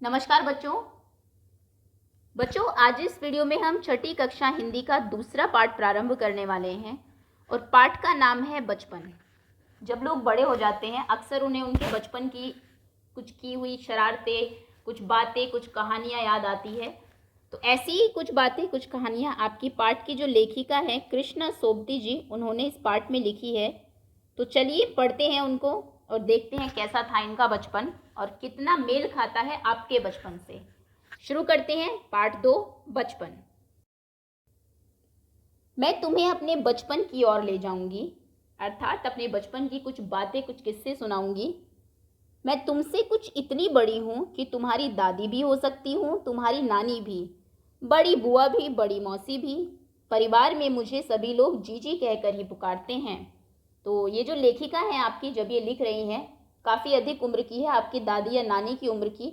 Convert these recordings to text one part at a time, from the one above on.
नमस्कार बच्चों आज इस वीडियो में हम छठी कक्षा हिंदी का दूसरा पाठ प्रारंभ करने वाले हैं और पाठ का नाम है बचपन। जब लोग बड़े हो जाते हैं अक्सर उन्हें उनके बचपन की कुछ की हुई शरारतें, कुछ बातें, कुछ कहानियाँ याद आती है। तो ऐसी ही कुछ बातें, कुछ कहानियाँ आपकी पाठ की जो लेखिका हैं कृष्णा सोबती जी, उन्होंने इस पाठ में लिखी है। तो चलिए पढ़ते हैं उनको और देखते हैं कैसा था इनका बचपन और कितना मेल खाता है आपके बचपन से। शुरू करते हैं पाठ 2, बचपन। मैं तुम्हें अपने बचपन की ओर ले जाऊंगी, अर्थात अपने बचपन की कुछ बातें, कुछ किस्से सुनाऊंगी। मैं तुमसे कुछ इतनी बड़ी हूँ कि तुम्हारी दादी भी हो सकती हूँ, तुम्हारी नानी भी, बड़ी बुआ भी, बड़ी मौसी भी। परिवार में मुझे सभी लोग जीजी कहकर ही पुकारते हैं। तो ये जो लेखिका हैं आपकी, जब ये लिख रही हैं, काफ़ी अधिक उम्र की है, आपकी दादी या नानी की उम्र की,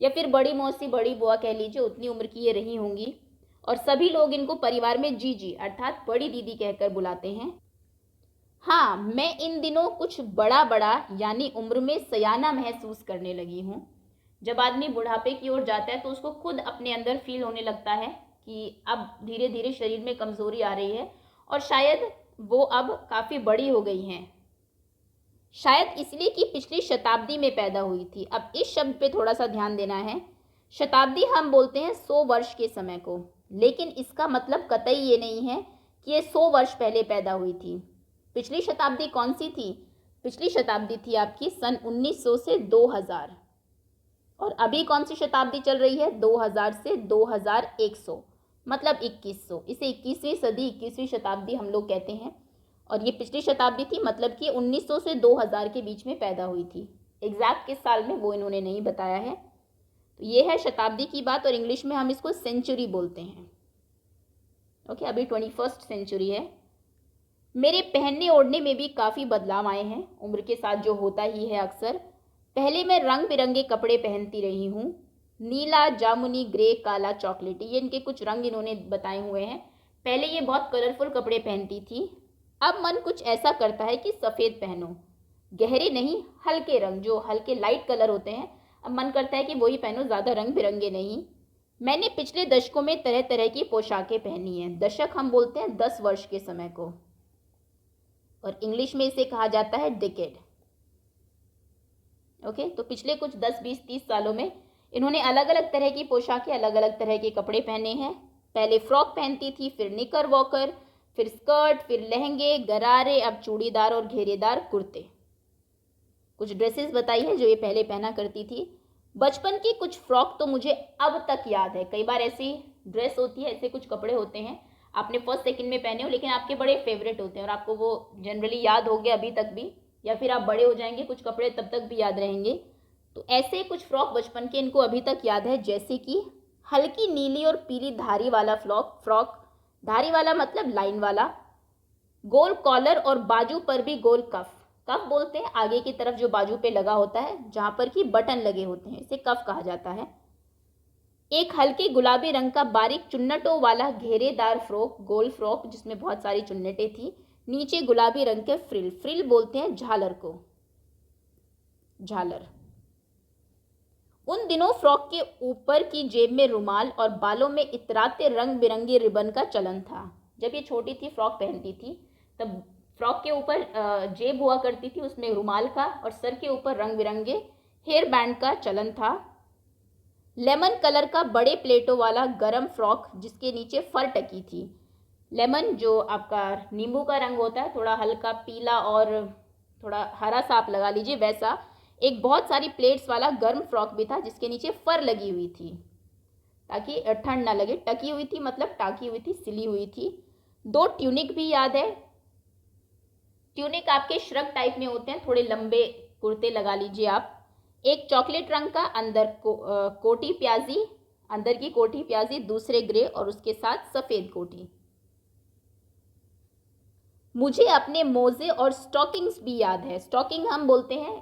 या फिर बड़ी मौसी, बड़ी बुआ कह लीजिए, उतनी उम्र की ये रही होंगी। और सभी लोग इनको परिवार में जीजी अर्थात बड़ी दीदी कहकर बुलाते हैं। हाँ, मैं इन दिनों कुछ बड़ा बड़ा यानी उम्र में सयाना महसूस करने लगी हूँ। जब आदमी बुढ़ापे की ओर जाता है तो उसको खुद अपने अंदर फील होने लगता है कि अब धीरे धीरे शरीर में कमज़ोरी आ रही है और शायद वो अब काफ़ी बड़ी हो गई हैं। शायद इसलिए कि पिछली शताब्दी में पैदा हुई थी। अब इस शब्द पे थोड़ा सा ध्यान देना है। शताब्दी हम बोलते हैं 100 वर्ष के समय को, लेकिन इसका मतलब कतई ये नहीं है कि ये 100 वर्ष पहले पैदा हुई थी। पिछली शताब्दी कौन सी थी? पिछली शताब्दी थी आपकी सन 1900 से 2000। और अभी कौन सी शताब्दी चल रही है? 2000 से 2100, मतलब 2100। इसे 21वीं सदी, 21वीं शताब्दी हम लोग कहते हैं। और ये पिछली शताब्दी थी, मतलब कि 1900 से 2000 के बीच में पैदा हुई थी। एग्जैक्ट किस साल में वो इन्होंने नहीं बताया है। तो ये है शताब्दी की बात, और इंग्लिश में हम इसको सेंचुरी बोलते हैं। ओके, अभी 21st सेंचुरी है। मेरे पहनने ओढ़ने में भी काफ़ी बदलाव आए हैं, उम्र के साथ जो होता ही है अक्सर। पहले मैं रंग बिरंगे कपड़े पहनती रही हूँ, नीला, जामुनी, ग्रे, काला, चॉकलेटी, ये इनके कुछ रंग इन्होंने बताए हुए हैं। पहले ये बहुत कलरफुल कपड़े पहनती थी। अब मन कुछ ऐसा करता है कि सफ़ेद पहनो, गहरे नहीं, हल्के रंग, जो हल्के लाइट कलर होते हैं, अब मन करता है कि वही पहनो, ज़्यादा रंग बिरंगे नहीं। मैंने पिछले दशकों में तरह तरह की पोशाकें पहनी हैं। दशक हम बोलते हैं 10 वर्ष के समय को, और इंग्लिश में इसे कहा जाता है डिकेड। ओके, तो पिछले कुछ 10, 20, 30 सालों में इन्होंने अलग अलग तरह की पोशाकें, अलग अलग तरह के कपड़े पहने हैं। पहले फ्रॉक पहनती थी, फिर निकर वॉकर, फिर स्कर्ट, फिर लहंगे, गरारे, अब चूड़ीदार और घेरेदार कुर्ते। कुछ ड्रेसेस बताई है जो ये पहले पहना करती थी। बचपन की कुछ फ्रॉक तो मुझे अब तक याद है। कई बार ऐसी ड्रेस होती है, ऐसे कुछ कपड़े होते हैं, आपने फर्स्ट सेकंड में पहने हो लेकिन आपके बड़े फेवरेट होते हैं और आपको वो जनरली याद हो गया अभी तक भी, या फिर आप बड़े हो जाएंगे, कुछ कपड़े तब तक भी याद रहेंगे। तो ऐसे कुछ फ्रॉक बचपन के इनको अभी तक याद है, जैसे कि हल्की नीली और पीली धारी वाला फ्रॉक, धारी वाला मतलब लाइन वाला, गोल कॉलर और बाजू पर भी गोल कफ। कफ बोलते हैं आगे की तरफ जो बाजू पे लगा होता है, जहाँ पर कि बटन लगे होते हैं, इसे कफ कहा जाता है। एक हल्के गुलाबी रंग का बारीक चुन्नटों वाला घेरेदार फ्रॉक, गोल फ्रॉक जिसमें बहुत सारी चुन्नटें थी, नीचे गुलाबी रंग के फ्रिल, फ्रिल बोलते हैं झालर को, झालर। उन दिनों फ्रॉक के ऊपर की जेब में रुमाल और बालों में इतराते रंग बिरंगे रिबन का चलन था। जब ये छोटी थी, फ्रॉक पहनती थी, तब फ्रॉक के ऊपर जेब हुआ करती थी, उसमें रुमाल का, और सर के ऊपर रंग बिरंगे हेयर बैंड का चलन था। लेमन कलर का बड़े प्लेटों वाला गरम फ्रॉक जिसके नीचे फर टकी थी। लेमन जो आपका नींबू का रंग होता है, थोड़ा हल्का पीला और थोड़ा हरा सा आप लगा लीजिए, वैसा एक बहुत सारी प्लेट्स वाला गर्म फ्रॉक भी था जिसके नीचे फर लगी हुई थी ताकि ठंड ना लगे। टकी हुई थी मतलब टाकी हुई थी, सिली हुई थी। 2 ट्यूनिक भी याद है। ट्यूनिक आपके श्रग टाइप में होते हैं, थोड़े लंबे कुर्ते लगा लीजिए आप। एक चॉकलेट रंग का अंदर कोटी प्याजी, अंदर की कोटी प्याजी, दूसरे ग्रे और उसके साथ सफ़ेद कोटी। मुझे अपने मोजे और स्टॉकिंग्स भी याद है। स्टॉकिंग हम बोलते हैं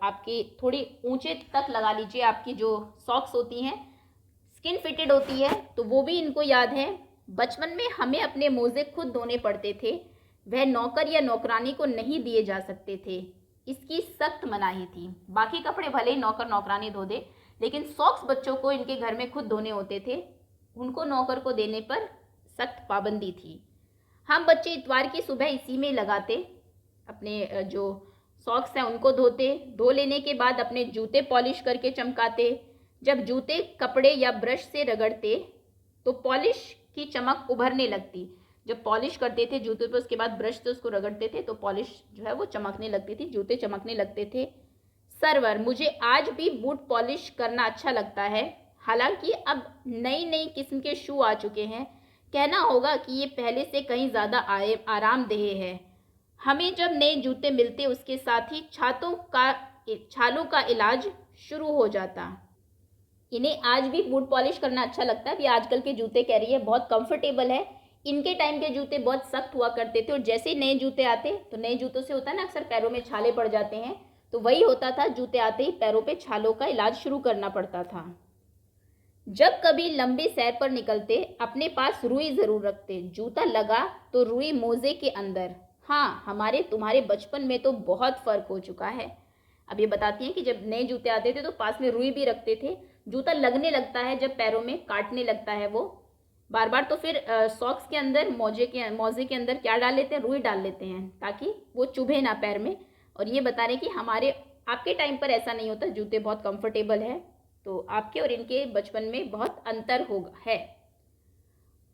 आपकी थोड़ी ऊंचे तक लगा लीजिए, आपकी जो सॉक्स होती हैं स्किन फिटेड होती है, तो वो भी इनको याद है। बचपन में हमें अपने मोजे खुद धोने पड़ते थे, वह नौकर या नौकरानी को नहीं दिए जा सकते थे। इसकी सख्त मनाही थी। बाकी कपड़े भले ही नौकर नौकरानी धो दे, लेकिन सॉक्स बच्चों को इनके घर में खुद धोने होते थे, उनको नौकर को देने पर सख्त पाबंदी थी। हम बच्चे इतवार की सुबह इसी में लगाते, अपने जो सॉक्स हैं उनको धोते, धो लेने के बाद अपने जूते पॉलिश करके चमकाते। जब जूते कपड़े या ब्रश से रगड़ते तो पॉलिश की चमक उभरने लगती। जब पॉलिश करते थे जूते पर, उसके बाद ब्रश से उसको रगड़ते थे तो पॉलिश जो है वो चमकने लगती थी, जूते चमकने लगते थे। सरवर, मुझे आज भी बूट पॉलिश करना अच्छा लगता है। हालांकि अब नई नई किस्म के शू आ चुके हैं, कहना होगा कि ये पहले से कहीं ज़्यादा आरामदेह है। हमें जब नए जूते मिलते उसके साथ ही छालों का इलाज शुरू हो जाता। इन्हें आज भी बूट पॉलिश करना अच्छा लगता है। अभी आजकल के जूते कह रही है बहुत कंफर्टेबल है, इनके टाइम के जूते बहुत सख्त हुआ करते थे और जैसे ही नए जूते आते तो नए जूतों से होता है ना अक्सर पैरों में छाले पड़ जाते हैं, तो वही होता था, जूते आते ही पैरों पे छालों का इलाज शुरू करना पड़ता था। जब कभी लंबी सैर पर निकलते अपने पास रुई ज़रूर रखते, जूता लगा तो रुई मोजे के अंदर। हाँ, हमारे तुम्हारे बचपन में तो बहुत फ़र्क हो चुका है। अब ये बताती हैं कि जब नए जूते आते थे तो पास में रुई भी रखते थे, जूता लगने लगता है जब पैरों में काटने लगता है वो बार बार, तो फिर सॉक्स के अंदर मोजे के अंदर क्या डाल लेते हैं, रुई डाल लेते हैं ताकि वो चुभे ना पैर में। और ये बता रहे कि आपके टाइम पर ऐसा नहीं होता, जूते बहुत कंफर्टेबल है, तो आपके और इनके बचपन में बहुत अंतर होगा है।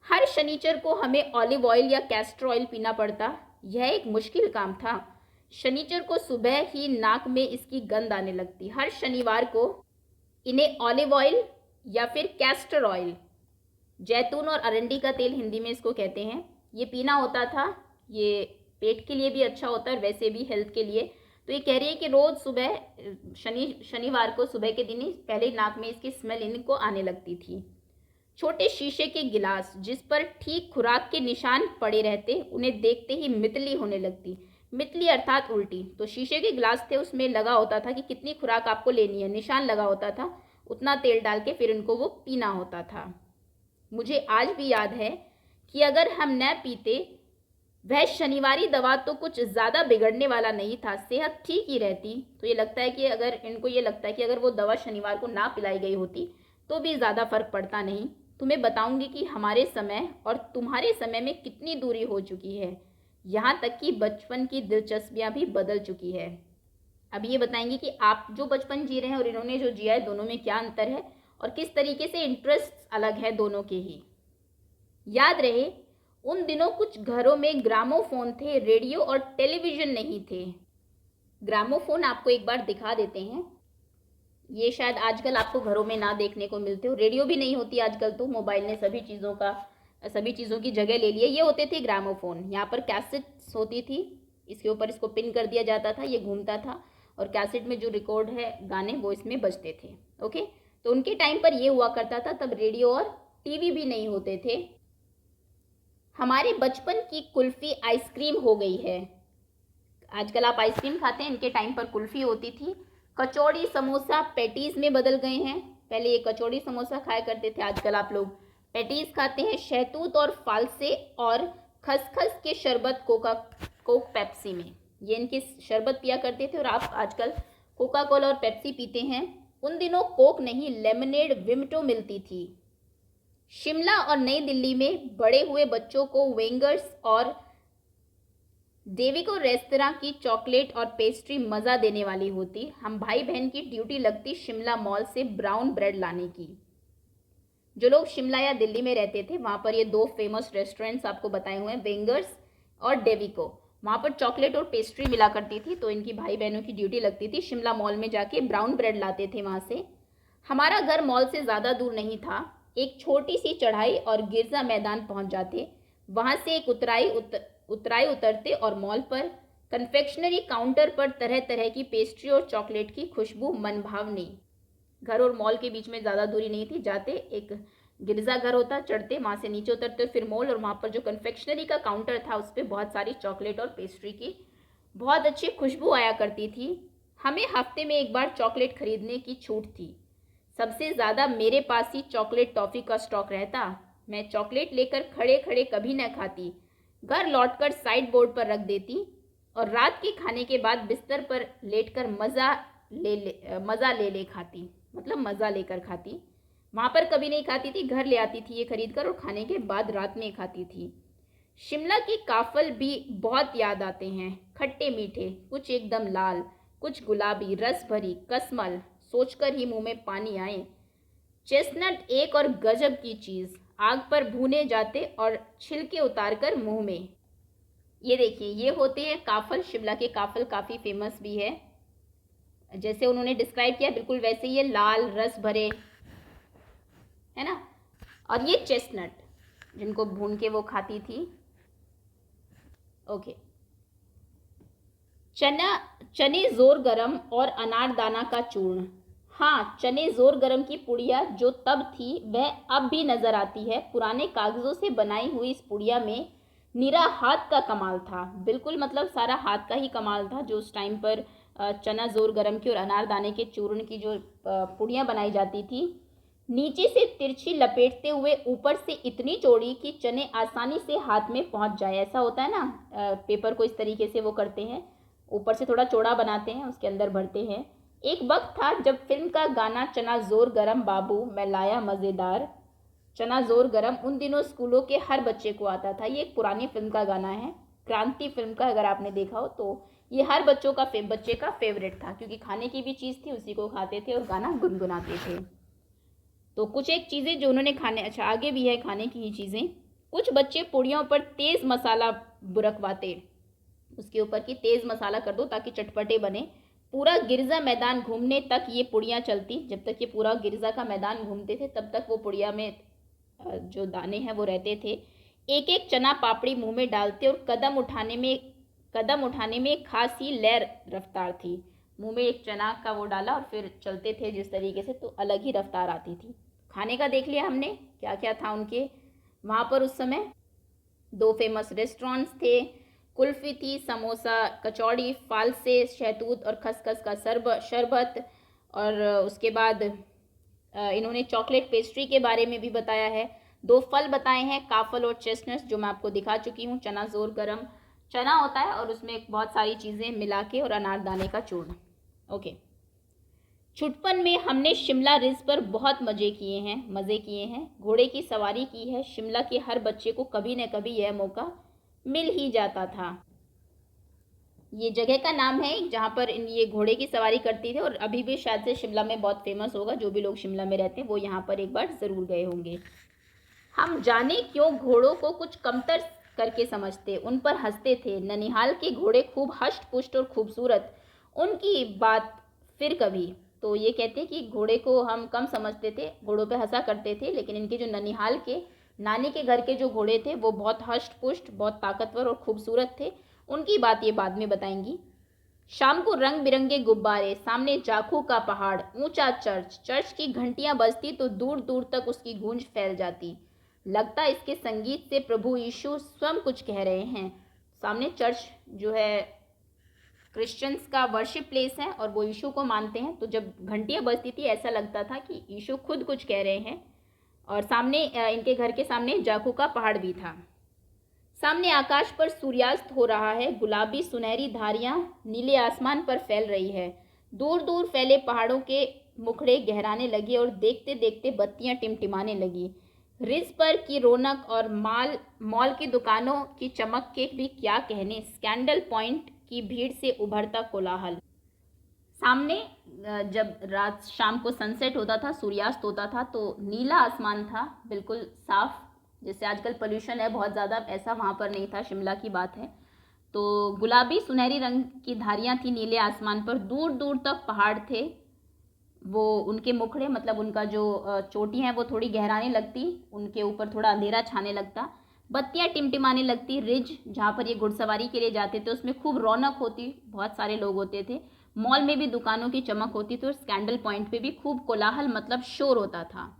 हर शनिचर को हमें ऑलिव ऑयल या कैस्टर ऑयल पीना पड़ता, यह एक मुश्किल काम था। शनिचर को सुबह ही नाक में इसकी गंध आने लगती। हर शनिवार को इन्हें ऑलिव ऑयल या फिर कैस्टर ऑयल, जैतून और अरंडी का तेल हिंदी में इसको कहते हैं, ये पीना होता था। ये पेट के लिए भी अच्छा होता है और वैसे भी हेल्थ के लिए। तो ये कह रही है कि रोज़ सुबह शनिवार को सुबह के दिन ही पहले नाक में इसकी स्मेल इनको आने लगती थी। छोटे शीशे के गिलास जिस पर ठीक खुराक के निशान पड़े रहते, उन्हें देखते ही मितली होने लगती। मितली अर्थात उल्टी। तो शीशे के गिलास थे, उसमें लगा होता था कि कितनी खुराक आपको लेनी है, निशान लगा होता था, उतना तेल डाल के फिर इनको वो पीना होता था। मुझे आज भी याद है कि अगर हम न पीते वह शनिवारी दवा तो कुछ ज़्यादा बिगड़ने वाला नहीं था, सेहत ठीक ही रहती। तो ये लगता है कि इनको ये लगता है कि अगर वो दवा शनिवार को ना पिलाई गई होती तो भी ज़्यादा फर्क पड़ता नहीं। तुम्हें बताऊंगी कि हमारे समय और तुम्हारे समय में कितनी दूरी हो चुकी है, यहाँ तक कि बचपन की दिलचस्पियाँ भी बदल चुकी है। अब ये बताएंगे कि आप जो बचपन जी रहे हैं और इन्होंने जो जिया है, दोनों में क्या अंतर है और किस तरीके से इंटरेस्ट अलग है दोनों के ही। याद रहे, उन दिनों कुछ घरों में ग्रामोफोन थे, रेडियो और टेलीविज़न नहीं थे। ग्रामोफोन आपको एक बार दिखा देते हैं, ये शायद आजकल आपको घरों में ना देखने को मिलते हो। रेडियो भी नहीं होती आजकल, तो मोबाइल ने सभी चीज़ों की जगह ले लिए। ये होते थे ग्रामोफोन, यहाँ पर कैसेट्स होती थी, इसके ऊपर इसको पिन कर दिया जाता था, ये घूमता था और कैसेट में जो रिकॉर्ड है गाने वो इसमें बजते थे। ओके, तो उनके टाइम पर ये हुआ करता था, तब रेडियो और टीवी भी नहीं होते थे। हमारे बचपन की कुल्फ़ी आइसक्रीम हो गई है। आजकल आप आइसक्रीम खाते हैं, इनके टाइम पर कुल्फ़ी होती थी। कचौड़ी समोसा पैटीज़ में बदल गए हैं। पहले ये कचौड़ी समोसा खाया करते थे, आजकल आप लोग पैटीज़ खाते हैं। शहतूत और फालसे और खसखस के शरबत कोक पेप्सी में, ये इनके शरबत पिया करते थे और आप आजकल कोका कोला और पेप्सी पीते हैं। उन दिनों कोक नहीं, लेमनेड विमटो मिलती थी। शिमला और नई दिल्ली में बड़े हुए बच्चों को वेंगर्स और देविको रेस्तरां की चॉकलेट और पेस्ट्री मज़ा देने वाली होती। हम भाई बहन की ड्यूटी लगती शिमला मॉल से ब्राउन ब्रेड लाने की। जो लोग शिमला या दिल्ली में रहते थे, वहाँ पर ये दो फेमस रेस्टोरेंट्स आपको बताए हुए हैं, वेंगर्स और डेविको। वहाँ पर चॉकलेट और पेस्ट्री मिला करती थी, तो इनकी भाई बहनों की ड्यूटी लगती थी, शिमला मॉल में जाके ब्राउन ब्रेड लाते थे वहाँ से। हमारा घर मॉल से ज़्यादा दूर नहीं था, एक छोटी सी चढ़ाई और गिरजा मैदान पहुँच जाते। वहाँ से एक उतराई उतरते और मॉल पर कन्फेक्शनरी काउंटर पर तरह तरह की पेस्ट्री और चॉकलेट की खुशबू मनभावनी। घर और मॉल के बीच में ज़्यादा दूरी नहीं थी, जाते एक गिरजा घर होता, चढ़ते, वहाँ से नीचे उतरते फिर मॉल, और वहाँ पर जो कन्फेक्शनरी का काउंटर था उस पर बहुत सारी चॉकलेट और पेस्ट्री की बहुत अच्छी खुशबू आया करती थी। हमें हफ्ते में एक बार चॉकलेट खरीदने की छूट थी। सबसे ज़्यादा मेरे पास ही चॉकलेट टॉफ़ी का स्टॉक रहता। मैं चॉकलेट लेकर खड़े खड़े कभी न खाती, घर लौटकर साइड बोर्ड पर रख देती। और रात के खाने के बाद बिस्तर पर लेटकर मज़ा ले खाती, मतलब मज़ा लेकर खाती। वहाँ पर कभी नहीं खाती थी, घर ले आती थी ये खरीद कर और खाने के बाद रात में खाती थी। शिमला के काफल भी बहुत याद आते हैं, खट्टे मीठे, कुछ एकदम लाल, कुछ गुलाबी, रस भरी, कसमल, सोचकर ही मुंह में पानी आए। चेस्टनट एक और गजब की चीज़, आग पर भूने जाते और छिलके उतारकर मुंह में। ये देखिए, ये होते हैं काफल। शिमला के काफल काफ़ी फेमस भी है, जैसे उन्होंने डिस्क्राइब किया बिल्कुल वैसे ही ये लाल रस भरे, है ना। और ये चेस्टनट जिनको भून के वो खाती थी। ओके। चने जोर गरम और अनारदाना का चूर्ण। हाँ, चने जोर गरम की पुड़िया जो तब थी वह अब भी नजर आती है। पुराने कागजों से बनाई हुई इस पुड़िया में निरा हाथ का कमाल था, बिल्कुल मतलब सारा हाथ का ही कमाल था। जो उस टाइम पर चना जोर गरम की और अनारदाने के चूर्ण की जो पुड़ियाँ बनाई जाती थी, नीचे से तिरछी लपेटते हुए ऊपर से इतनी चौड़ी कि चने आसानी से हाथ में पहुंच जाए। ऐसा होता है ना, पेपर को इस तरीके से वो करते हैं, ऊपर से थोड़ा चौड़ा बनाते हैं, उसके अंदर भरते हैं। एक वक्त था जब फिल्म का गाना चना जोर गरम बाबू मैं लाया मज़ेदार, चना जोर गरम उन दिनों स्कूलों के हर बच्चे को आता था। ये एक पुरानी फिल्म का गाना है, क्रांति फिल्म का, अगर आपने देखा हो तो। ये हर बच्चे का फेवरेट था, क्योंकि खाने की भी चीज़ थी, उसी को खाते थे और गाना गुनगुनाते थे। तो कुछ एक चीज़ें जो उन्होंने खाने, अच्छा आगे भी है खाने की ही चीज़ें। कुछ बच्चे पुड़ियों पर तेज़ मसाला बुरकवाते, उसके ऊपर की तेज़ मसाला कर दो ताकि चटपटे बने। पूरा गिरजा मैदान घूमने तक ये पुड़ियाँ चलती, जब तक ये पूरा गिरजा का मैदान घूमते थे तब तक वो पुड़िया में जो दाने हैं वो रहते थे। एक एक चना पापड़ी मुंह में डालते और कदम उठाने में एक खास ही लय रफ्तार थी। मुंह में एक चना का वो डाला और फिर चलते थे जिस तरीके से, तो अलग ही रफ्तार आती थी। खाने का देख लिया हमने क्या क्या था उनके वहाँ पर उस समय। दो फेमस रेस्टोरेंट्स थे, कुल्फ़ी थी, समोसा, कचौड़ी, फालसे, शहतूत और खसखस का शरबत। और उसके बाद इन्होंने चॉकलेट पेस्ट्री के बारे में भी बताया है। दो फल बताए हैं, काफल और चेस्टनट्स, जो मैं आपको दिखा चुकी हूँ। चना जोर गरम चना होता है और उसमें बहुत सारी चीज़ें मिला के, और अनारदाने का चूर्ण। ओके। छुटपन में हमने शिमला रिज पर बहुत मज़े किए हैं। घोड़े की सवारी की है। शिमला के हर बच्चे को कभी न कभी यह मौका मिल ही जाता था। ये जगह का नाम है जहाँ पर ये घोड़े की सवारी करती थे, और अभी भी शायद से शिमला में बहुत फेमस होगा। जो भी लोग शिमला में रहते हैं वो यहाँ पर एक बार ज़रूर गए होंगे। हम जाने क्यों घोड़ों को कुछ कमतर करके समझते, उन पर हंसते थे। ननिहाल के घोड़े खूब हष्ट पुष्ट और खूबसूरत, उनकी बात फिर कभी। तो ये कहते हैं कि घोड़े को हम कम समझते थे, घोड़ों पे हंसा करते थे, लेकिन इनके जो ननिहाल के नानी के घर के जो घोड़े थे वो बहुत हष्ट पुष्ट, बहुत ताकतवर और खूबसूरत थे। उनकी बात ये बाद में बताएंगी। शाम को रंग बिरंगे गुब्बारे, सामने जाखू का पहाड़, ऊंचा चर्च की घंटियां बजती तो दूर दूर तक उसकी गूंज फैल जाती। लगता इसके संगीत से प्रभु यीशु स्वयं कुछ कह रहे हैं। सामने चर्च जो है क्रिश्चियंस का वर्शिप प्लेस है और वो यीशु को मानते हैं, तो जब घंटियां बजती थी ऐसा लगता था कि यीशु खुद कुछ कह रहे हैं। और सामने इनके घर के सामने जाखू का पहाड़ भी था। सामने आकाश पर सूर्यास्त हो रहा है, गुलाबी सुनहरी धारियां नीले आसमान पर फैल रही है। दूर दूर फैले पहाड़ों के मुखड़े गहराने लगे और देखते देखते बत्तियां टिमटिमाने लगी। रिज पर की रौनक और मॉल की दुकानों की चमक के भी क्या कहने। स्कैंडल पॉइंट की भीड़ से उभरता कोलाहल। सामने जब रात शाम को सनसेट होता था, सूर्यास्त होता था, तो नीला आसमान था, बिल्कुल साफ। जैसे आजकल पोल्यूशन है बहुत ज़्यादा, ऐसा वहाँ पर नहीं था, शिमला की बात है। तो गुलाबी सुनहरी रंग की धारियाँ थी नीले आसमान पर, दूर दूर तक पहाड़ थे। वो उनके मुखड़े, मतलब उनका जो चोटी है वो थोड़ी गहराने लगती, उनके ऊपर थोड़ा अंधेरा छाने लगता, बत्तियाँ टिमटिमाने लगती। रिज जहाँ पर ये घुड़सवारी के लिए जाते थे उसमें खूब रौनक होती, बहुत सारे लोग होते थे। मॉल में भी दुकानों की चमक होती थी और स्कैंडल पॉइंट पे भी खूब कोलाहल, मतलब शोर होता था।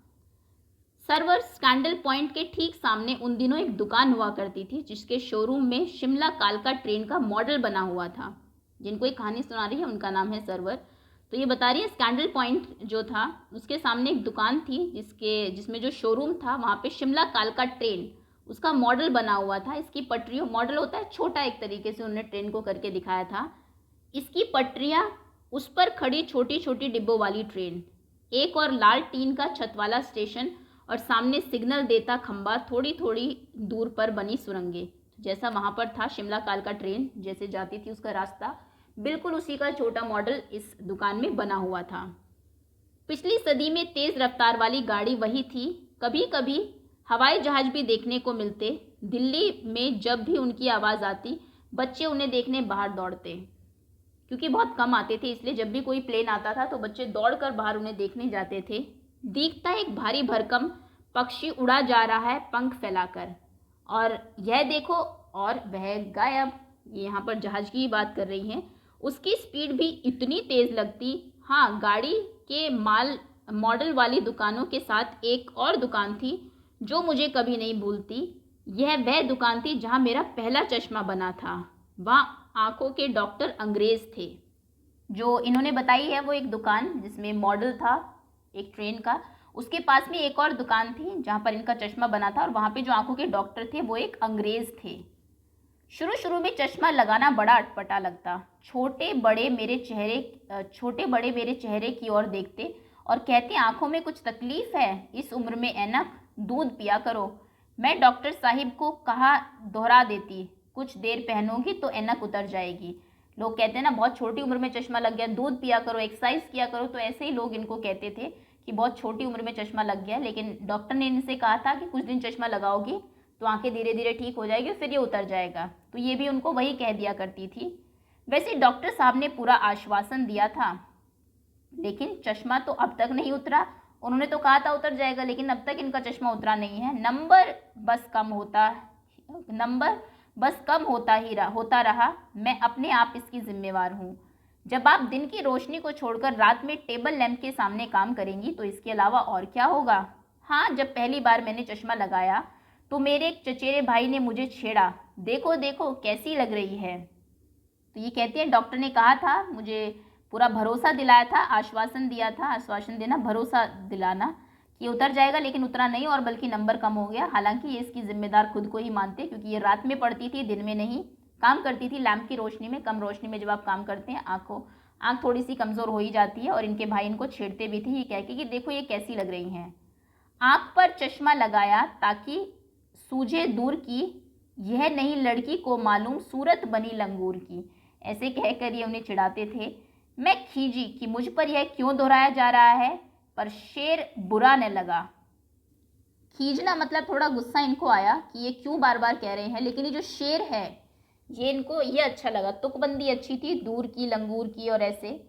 सर्वर स्कैंडल पॉइंट के ठीक सामने उन दिनों एक दुकान हुआ करती थी जिसके शोरूम में शिमला कालका ट्रेन का मॉडल बना हुआ था। जिनको एक कहानी सुना रही है उनका नाम है सर्वर। तो ये बता रही है स्कैंडल पॉइंट जो था उसके सामने एक दुकान थी जिसमें जो शोरूम था वहाँ पे शिमला कालका ट्रेन, उसका मॉडल बना हुआ था। इसकी पटरियों, मॉडल होता है छोटा, एक तरीके से उन्होंने ट्रेन को करके दिखाया था। इसकी पटरियाँ, उस पर खड़ी छोटी छोटी डिब्बों वाली ट्रेन, एक और लाल टीन का छत वाला स्टेशन और सामने सिग्नल देता खंबा, थोड़ी थोड़ी दूर पर बनी सुरंगें। जैसा वहाँ पर था शिमला कालका ट्रेन जैसे जाती थी उसका रास्ता, बिल्कुल उसी का छोटा मॉडल इस दुकान में बना हुआ था। पिछली सदी में तेज रफ्तार वाली गाड़ी वही थी। कभी कभी हवाई जहाज भी देखने को मिलते। दिल्ली में जब भी उनकी आवाज़ आती, बच्चे उन्हें देखने बाहर दौड़ते, क्योंकि बहुत कम आते थे, इसलिए जब भी कोई प्लेन आता था तो बच्चे दौड़कर बाहर उन्हें देखने जाते थे। दिखता एक भारी भरकम पक्षी उड़ा जा रहा है पंख फैलाकर, और यह देखो, और वह गायब। ये यहाँ पर जहाज की बात कर रही हैं। उसकी स्पीड भी इतनी तेज़ लगती। हाँ, गाड़ी के मॉडल वाली दुकानों के साथ एक और दुकान थी जो मुझे कभी नहीं भूलती। यह वह दुकान थी जहाँ मेरा पहला चश्मा बना था। वहाँ आंखों के डॉक्टर अंग्रेज़ थे। जो इन्होंने बताई है वो एक दुकान जिसमें मॉडल था एक ट्रेन का, उसके पास में एक और दुकान थी जहाँ पर इनका चश्मा बना था, और वहाँ पे जो आंखों के डॉक्टर थे वो एक अंग्रेज़ थे। शुरू शुरू में चश्मा लगाना बड़ा अटपटा लगता। छोटे बड़े मेरे चेहरे की ओर देखते और कहते, आंखों में कुछ तकलीफ है, इस उम्र में ऐनक, दूध पिया करो। मैं डॉक्टर साहिब को कहा दोहरा देती, कुछ देर पहनोगी तो ऐनक उतर जाएगी। लोग कहते हैं ना, बहुत छोटी उम्र में चश्मा लग गया, दूध पिया करो, एक्सरसाइज किया करो, तो ऐसे ही लोग इनको कहते थे कि बहुत छोटी उम्र में चश्मा लग गया। लेकिन डॉक्टर ने इनसे कहा था कि कुछ दिन चश्मा लगाओगी तो आंखें धीरे धीरे ठीक हो जाएगी, फिर ये उतर जाएगा। तो ये भी उनको वही कह दिया करती थी। वैसे डॉक्टर साहब ने पूरा आश्वासन दिया था, लेकिन चश्मा तो अब तक नहीं उतरा। उन्होंने तो कहा था उतर जाएगा, लेकिन अब तक इनका चश्मा उतरा नहीं है। नंबर बस कम होता रहा। मैं अपने आप इसकी जिम्मेवार हूँ। जब आप दिन की रोशनी को छोड़कर रात में टेबल लैंप के सामने काम करेंगी तो इसके अलावा और क्या होगा। हाँ, जब पहली बार मैंने चश्मा लगाया तो मेरे एक चचेरे भाई ने मुझे छेड़ा, देखो देखो कैसी लग रही है। तो ये कहती है, डॉक्टर ने कहा था, मुझे पूरा भरोसा दिलाया था, आश्वासन दिया था। आश्वासन देना, भरोसा दिलाना कि उतर जाएगा, लेकिन उतरा नहीं, और बल्कि नंबर कम हो गया। हालांकि ये इसकी जिम्मेदार खुद को ही मानते, क्योंकि ये रात में पढ़ती थी, दिन में नहीं। काम करती थी लैंप की रोशनी में। कम रोशनी में जब आप काम करते हैं, आँख थोड़ी सी कमज़ोर हो ही जाती है। और इनके भाई इनको छेड़ते भी थे, ये कह के कि देखो ये कैसी लग रही हैं। आँख पर चश्मा लगाया ताकि सूझे दूर की, यह नहीं लड़की को मालूम सूरत बनी लंगूर की। ऐसे कहकर ये उन्हें चिढ़ाते थे। मैं खीजी कि मुझ पर यह क्यों दोहराया जा रहा है, पर शेर बुरा न लगा। खींचना मतलब थोड़ा गुस्सा इनको आया कि ये क्यों बार बार कह रहे हैं, लेकिन ये जो शेर है ये इनको ये अच्छा लगा। तुकबंदी अच्छी थी, दूर की, लंगूर की और ऐसे।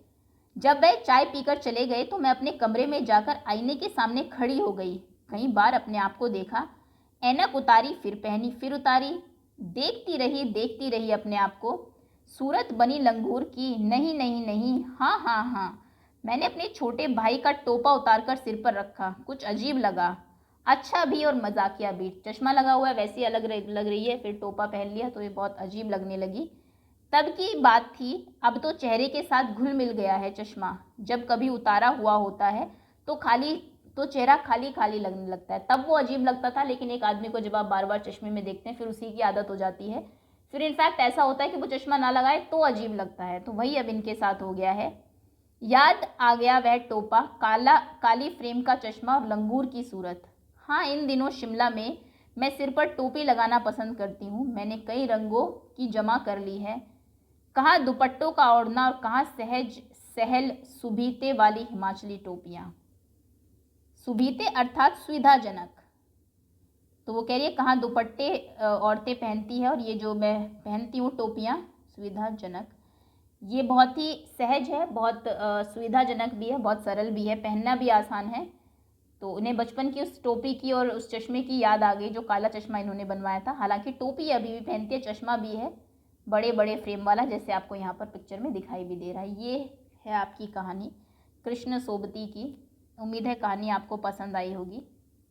जब वह चाय पीकर चले गए तो मैं अपने कमरे में जाकर आईने के सामने खड़ी हो गई। कई बार अपने आप को देखा, ऐनक उतारी, फिर पहनी, फिर उतारी, देखती रही अपने आप को। सूरत बनी लंगूर की, नहीं नहीं नहीं, हाँ हाँ हाँ। मैंने अपने छोटे भाई का टोपा उतारकर सिर पर रखा। कुछ अजीब लगा, अच्छा भी और मजाकिया भी। चश्मा लगा हुआ है, वैसी अलग लग रही है, फिर टोपा पहन लिया तो ये बहुत अजीब लगने लगी। तब की बात थी, अब तो चेहरे के साथ घुल मिल गया है चश्मा। जब कभी उतारा हुआ होता है तो चेहरा खाली खाली लगने लगता है। तब वो अजीब लगता था, लेकिन एक आदमी को जब आप बार बार चश्मे में देखते हैं फिर उसी की आदत हो जाती है। फिर इनफैक्ट ऐसा होता है कि वो चश्मा ना लगाए तो अजीब लगता है। तो वही अब इनके साथ हो गया है। याद आ गया वह टोपा, काली फ्रेम का चश्मा और लंगूर की सूरत। हाँ, इन दिनों शिमला में मैं सिर पर टोपी लगाना पसंद करती हूँ। मैंने कई रंगों की जमा कर ली है, कहाँ दुपट्टों का ओढ़ना और कहाँ सहल सुबीते वाली हिमाचली टोपियाँ। सुबीते अर्थात सुविधाजनक। तो वो कह रही है कहाँ दुपट्टे औरतें पहनती है, और ये जो मैं पहनती हूँ टोपियाँ, सुविधाजनक। ये बहुत ही सहज है, बहुत सुविधाजनक भी है, बहुत सरल भी है, पहनना भी आसान है। तो उन्हें बचपन की उस टोपी की और उस चश्मे की याद आ गई जो काला चश्मा इन्होंने बनवाया था। हालांकि टोपी अभी भी पहनती है, चश्मा भी है, बड़े बड़े फ्रेम वाला, जैसे आपको यहाँ पर पिक्चर में दिखाई भी दे रहा है। ये है आपकी कहानी कृष्ण सोबती की। उम्मीद है कहानी आपको पसंद आई होगी।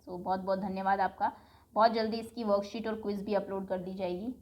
तो बहुत बहुत धन्यवाद आपका। बहुत जल्दी इसकी वर्कशीट और क्विज़ भी अपलोड कर दी जाएगी।